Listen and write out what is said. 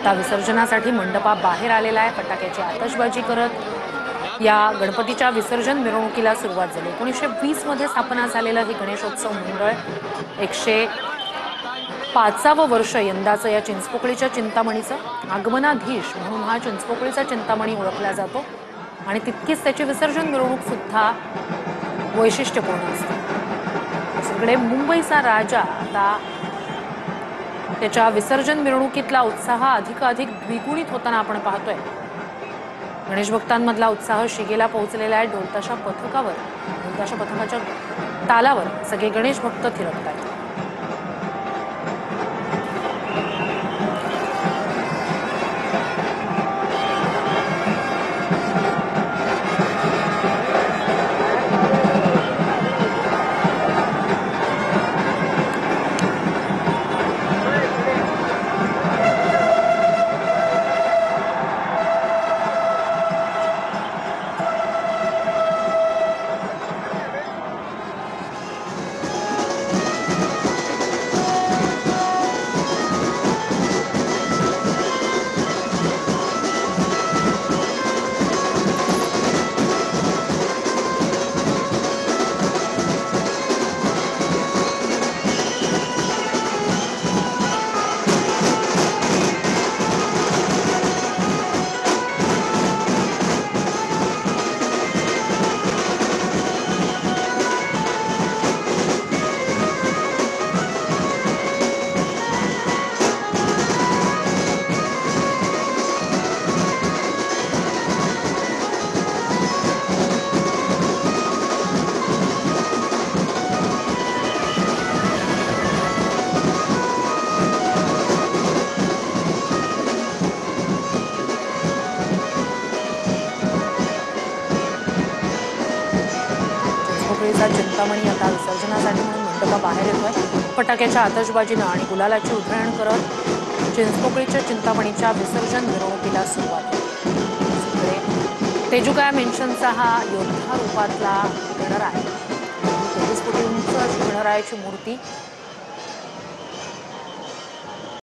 आता विसर्जनासाठी मंडपाबाहेर आलेला आहे। फटाक्याची आतषबाजी करत या गणपतीच्या विसर्जन मिरवणुकीला सुरुवात झाली। 1920 मध्ये स्थापना झालेलं हे गणेशोत्सव मंडळ 105वे वर्ष यंदाचं या चिंचपोकळीच्या चिंतामणीचं। आगमनाधीश म्हणून हा चिंचपोकळीचा चिंतामणी ओळखला जातो आणि तितकीच त्याची विसर्जन मिरवणूक सुद्धा वैशिष्ट्यपूर्ण असते। सगळे मुंबईचा राजा आता त्याच्या विसर्जन मिरवणुकीतला उत्साह अधिकाधिक द्विगुणित होताना आपण पाहतोय। गणेश भक्तांमधला उत्साह शिगेला पोहोचलेला आहे। ढोलताशा पथकाच्या तालावर सगळे गणेश भक्त थिरकतात। चिंचपोकळीचा चिंतामणी आता विसर्जनासाठी म्हणून मंडपाबाहेर येतोय। फटाक्याच्या आतषबाजीनं आणि गुलालाची उधळण करत चिंचपोकळीच्या चिंतामणीच्या विसर्जन मिरवणुकीला सुरुवात होते। तेजुकाया मेन्शनचा हा योद्धा रूपातला गणराय, 23 फुटी उंच अशी गणरायाची मूर्ती